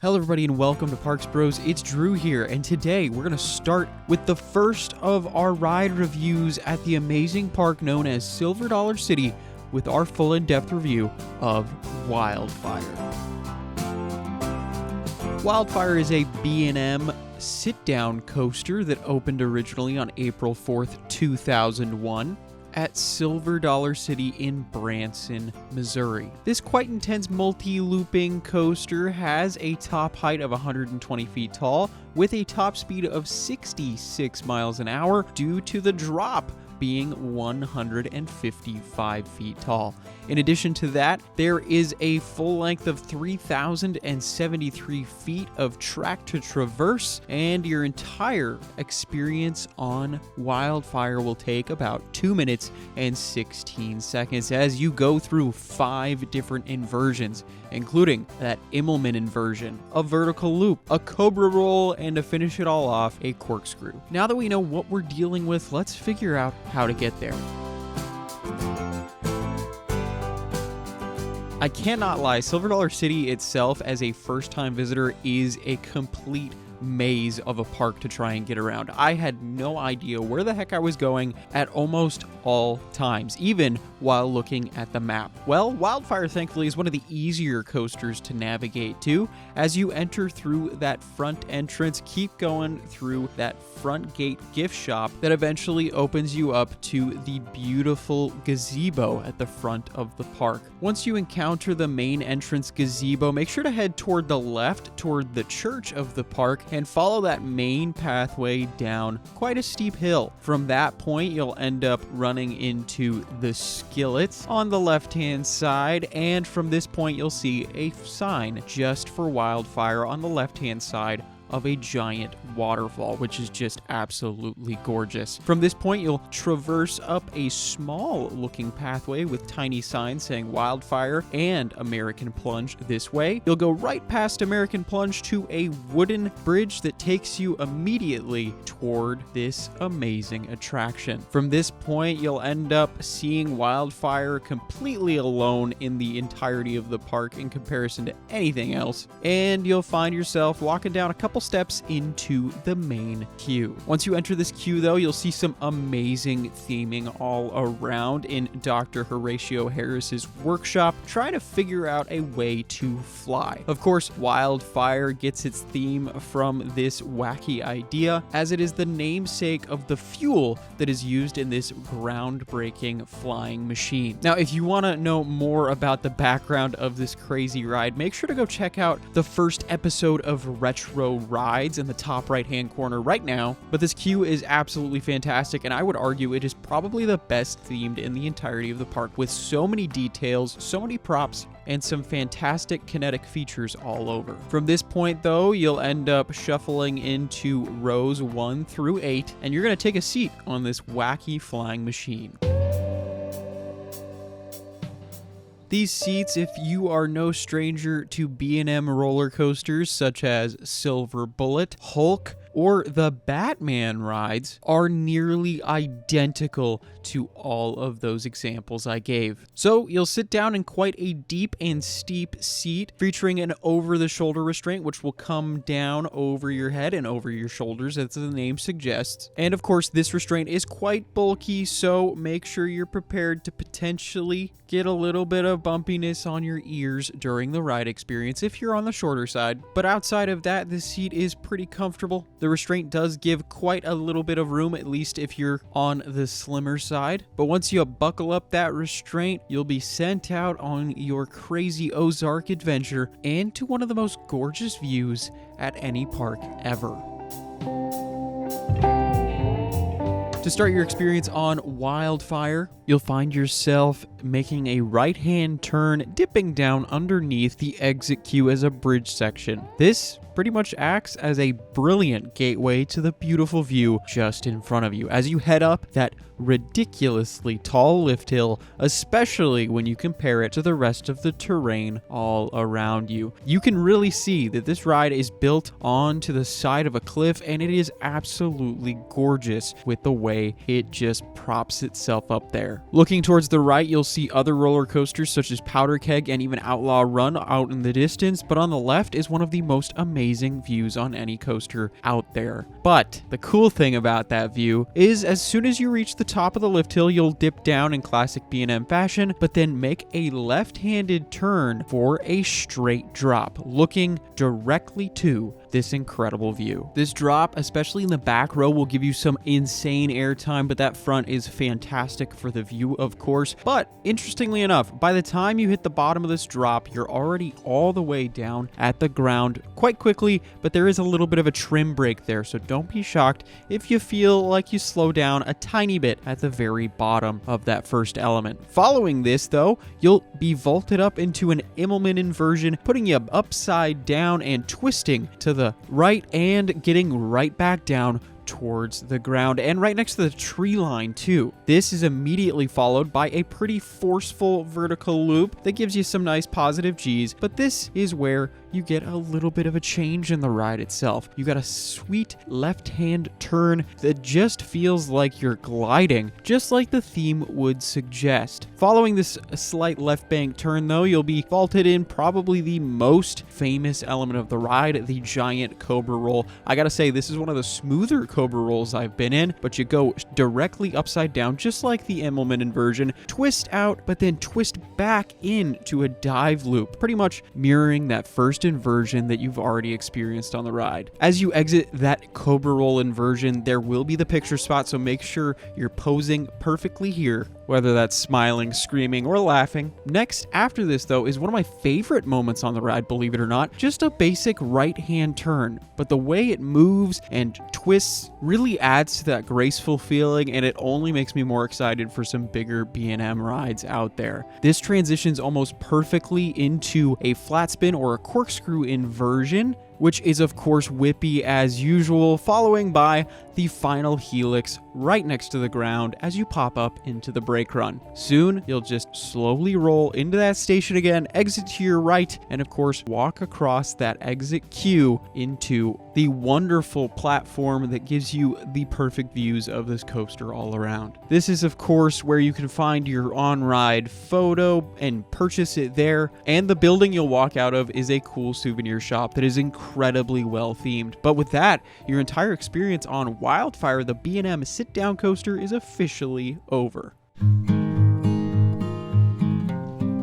Hello everybody and welcome to Parks Bros. It's Drew here, and today we're going to start with the first of our ride reviews at the amazing park known as Silver Dollar City with our full in-depth review of WildFire. WildFire is a B&M sit-down coaster that opened originally on April 4th, 2001. At Silver Dollar City in Branson, Missouri. This quite intense multi-looping coaster has a top height of 120 feet tall with a top speed of 66 miles an hour due to the drop being 155 feet tall. In addition to that, there is a full length of 3,073 feet of track to traverse, and your entire experience on WildFire will take about 2 minutes and 16 seconds as you go through 5 different inversions, including that Immelman inversion, a vertical loop, a cobra roll, and to finish it all off, a corkscrew. Now that we know what we're dealing with, let's figure out how to get there. I cannot lie, Silver Dollar City itself as a first-time visitor is a complete maze of a park to try and get around. I had no idea where the heck I was going at almost all times, even while looking at the map. Well, WildFire thankfully is one of the easier coasters to navigate to. As you enter through that front entrance, keep going through that front gate gift shop that eventually opens you up to the beautiful gazebo at the front of the park. Once you encounter the main entrance gazebo, make sure to head toward the left toward the church of the park and follow that main pathway down quite a steep hill. From that point, you'll end up running into the skillets on the left-hand side, and from this point, you'll see a sign just for WildFire on the left-hand side of a giant waterfall, which is just absolutely gorgeous. From this point, you'll traverse up a small looking pathway with tiny signs saying WildFire and American Plunge this way. You'll go right past American Plunge to a wooden bridge that takes you immediately toward this amazing attraction. From this point, you'll end up seeing WildFire completely alone in the entirety of the park in comparison to anything else, and you'll find yourself walking down a couple steps into the main queue. Once you enter this queue, though, you'll see some amazing theming all around in Dr. Horatio Harris's workshop, trying to figure out a way to fly. Of course, WildFire gets its theme from this wacky idea, as it is the namesake of the fuel that is used in this groundbreaking flying machine. Now, if you want to know more about the background of this crazy ride, make sure to go check out the first episode of Retro Rides in the top right hand corner right now. But this queue is absolutely fantastic, and I would argue it is probably the best themed in the entirety of the park, with so many details, so many props, and some fantastic kinetic features all over. From this point, though, you'll end up shuffling into rows 1 through 8, and you're going to take a seat on this wacky flying machine. These seats, if you are no stranger to B&M roller coasters such as Silver Bullet, Hulk, or the Batman rides, are nearly identical to all of those examples I gave. So you'll sit down in quite a deep and steep seat featuring an over-the-shoulder restraint, which will come down over your head and over your shoulders, as the name suggests. And of course, this restraint is quite bulky, so make sure you're prepared to potentially get a little bit of bumpiness on your ears during the ride experience if you're on the shorter side. But outside of that, the seat is pretty comfortable. The restraint does give quite a little bit of room, at least if you're on the slimmer side. But once you buckle up that restraint, you'll be sent out on your crazy Ozark adventure and to one of the most gorgeous views at any park ever. To start your experience on WildFire, you'll find yourself making a right-hand turn, dipping down underneath the exit queue as a bridge section. This pretty much acts as a brilliant gateway to the beautiful view just in front of you as you head up that ridiculously tall lift hill, especially when you compare it to the rest of the terrain all around you. You can really see that this ride is built onto the side of a cliff, and it is absolutely gorgeous with the way way it just props itself up there. Looking towards the right, you'll see other roller coasters such as Powder Keg and even Outlaw Run out in the distance, but on the left is one of the most amazing views on any coaster out there. But the cool thing about that view is as soon as you reach the top of the lift hill, you'll dip down in classic B&M fashion, but then make a left-handed turn for a straight drop, looking directly to this incredible view. This drop, especially in the back row, will give you some insane airtime, but that front is fantastic for the view, of course. But interestingly enough, by the time you hit the bottom of this drop, you're already all the way down at the ground quite quickly, but there is a little bit of a trim break there, so don't be shocked if you feel like you slow down a tiny bit at the very bottom of that first element. Following this, though, you'll be vaulted up into an Immelman inversion, putting you upside down and twisting to the right and getting right back down towards the ground and right next to the tree line too. This is immediately followed by a pretty forceful vertical loop that gives you some nice positive G's, but this is where you get a little bit of a change in the ride itself. You got a sweet left-hand turn that just feels like you're gliding, just like the theme would suggest. Following this slight left bank turn though, you'll be vaulted in probably the most famous element of the ride, the giant Cobra roll. I gotta say, this is one of the smoother Cobra rolls I've been in, but you go directly upside down, just like the Immelman inversion, twist out, but then twist back into a dive loop, pretty much mirroring that first inversion that you've already experienced on the ride. As you exit that Cobra roll inversion, there will be the picture spot, so make sure you're posing perfectly here, whether that's smiling, screaming, or laughing. Next, after this though, is one of my favorite moments on the ride, believe it or not, just a basic right-hand turn, but the way it moves and twists really adds to that graceful feeling, and it only makes me more excited for some bigger B&M rides out there. This transitions almost perfectly into a flat spin or a corkscrew inversion, which is of course whippy as usual, following by the final helix right next to the ground as you pop up into the brake run. Soon, you'll just slowly roll into that station again, exit to your right, and of course walk across that exit queue into the wonderful platform that gives you the perfect views of this coaster all around. This is of course where you can find your on-ride photo and purchase it there, and the building you'll walk out of is a cool souvenir shop that is incredibly well themed. But with that, your entire experience on WildFire, the B&M sit-down coaster, is officially over.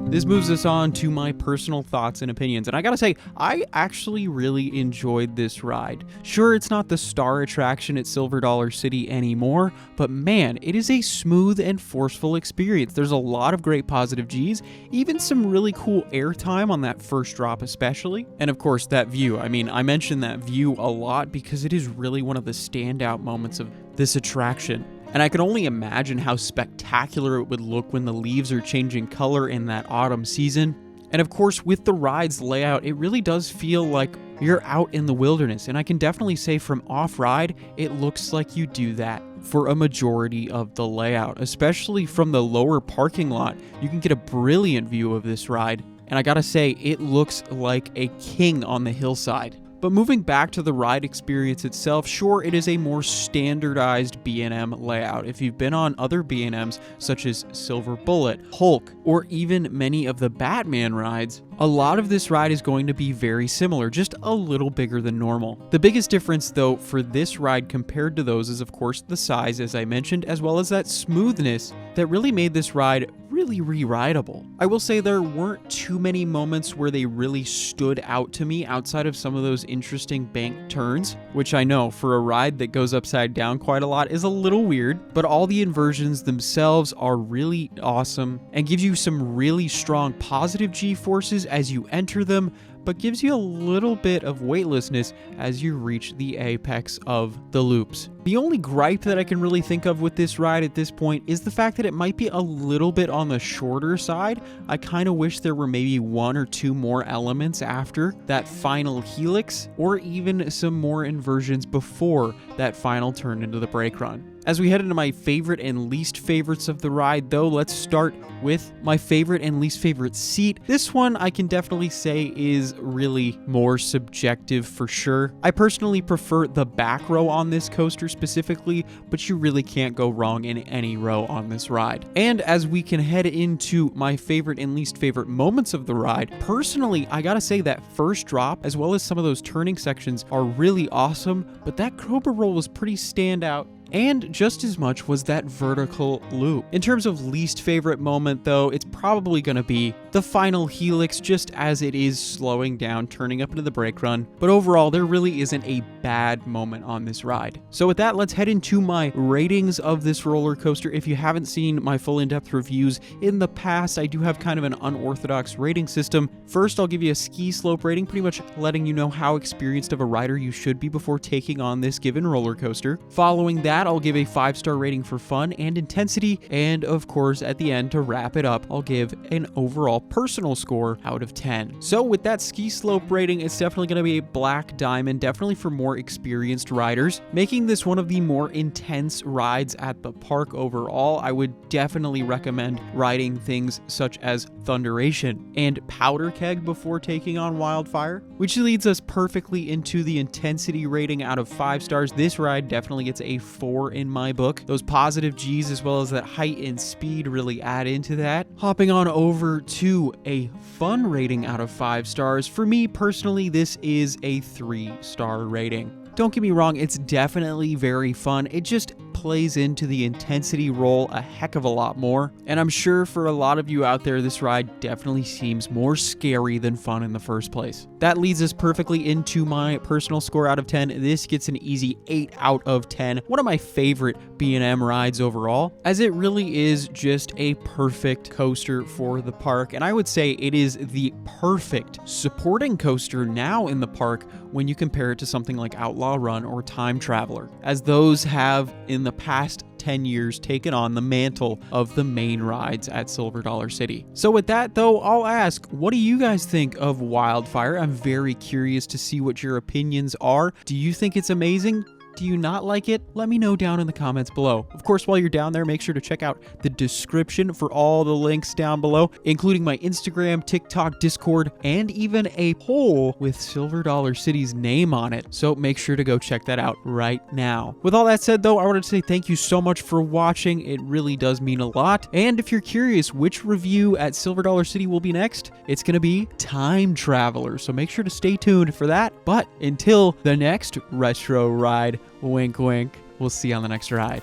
This moves us on to my personal thoughts and opinions, and I gotta say, I actually really enjoyed this ride. Sure, it's not the star attraction at Silver Dollar City anymore, but man, it is a smooth and forceful experience. There's a lot of great positive G's, even some really cool airtime on that first drop especially, and of course that view. I mean, I mention that view a lot because it is really one of the standout moments of this attraction. And I can only imagine how spectacular it would look when the leaves are changing color in that autumn season. And of course, with the ride's layout, it really does feel like you're out in the wilderness. And I can definitely say from off-ride, it looks like you do that for a majority of the layout, especially from the lower parking lot. You can get a brilliant view of this ride. And I gotta say, it looks like a king on the hillside. But moving back to the ride experience itself, sure, it is a more standardized B&M layout. If you've been on other B&Ms such as Silver Bullet, Hulk, or even many of the Batman rides, a lot of this ride is going to be very similar, just a little bigger than normal. The biggest difference though for this ride compared to those is of course the size, as I mentioned, as well as that smoothness that really made this ride really re-rideable. I will say there weren't too many moments where they really stood out to me outside of some of those interesting bank turns, which I know for a ride that goes upside down quite a lot is a little weird, but all the inversions themselves are really awesome and gives you some really strong positive G-forces as you enter them, but gives you a little bit of weightlessness as you reach the apex of the loops. The only gripe that I can really think of with this ride at this point is the fact that it might be a little bit on the shorter side. I kind of wish there were maybe one or two more elements after that final helix, or even some more inversions before that final turn into the brake run. As we head into my favorite and least favorites of the ride, though, let's start with my favorite and least favorite seat. This one I can definitely say is really more subjective for sure. I personally prefer the back row on this coaster specifically, but you really can't go wrong in any row on this ride. And as we can head into my favorite and least favorite moments of the ride, personally, I gotta say that first drop, as well as some of those turning sections, are really awesome, but that Cobra roll was pretty standout. And just as much was that vertical loop. In terms of least favorite moment though, it's probably going to be the final helix, just as it is slowing down, turning up into the brake run. But overall, there really isn't a bad moment on this ride. So with that, let's head into my ratings of this roller coaster. If you haven't seen my full in-depth reviews in the past, I do have kind of an unorthodox rating system. First, I'll give you a ski slope rating, pretty much letting you know how experienced of a rider you should be before taking on this given roller coaster. Following that, I'll give a 5-star rating for fun and intensity, and of course at the end, to wrap it up, I'll give an overall personal score out of 10. So with that ski slope rating, it's definitely going to be a black diamond, definitely for more experienced riders, making this one of the more intense rides at the park overall. I would definitely recommend riding things such as Thunderation and Powder Keg before taking on WildFire, which leads us perfectly into the intensity rating out of 5 stars. This ride definitely gets a 4 in my book. Those positive G's as well as that height and speed really add into that. Hopping on over to a fun rating out of 5 stars. For me personally, this is a 3-star rating. Don't get me wrong, it's definitely very fun. It just plays into the intensity role a heck of a lot more. And I'm sure for a lot of you out there, this ride definitely seems more scary than fun in the first place. That leads us perfectly into my personal score out of 10. This gets an easy 8 out of 10. One of my favorite B&M rides overall, as it really is just a perfect coaster for the park. And I would say it is the perfect supporting coaster now in the park when you compare it to something like Outlaw Run or Time Traveler, as those have in the past 10 years taken on the mantle of the main rides at Silver Dollar City. So with that though, I'll ask, what do you guys think of WildFire? I'm very curious to see what your opinions are. Do you think it's amazing? Do you not like it? Let me know down in the comments below. Of course, while you're down there, make sure to check out the description for all the links down below, including my Instagram, TikTok, Discord, and even a poll with Silver Dollar City's name on it. So make sure to go check that out right now. With all that said though, I wanted to say thank you so much for watching. It really does mean a lot. And if you're curious which review at Silver Dollar City will be next, it's going to be Time Traveler. So make sure to stay tuned for that. But until the next retro ride, wink wink, we'll see you on the next ride.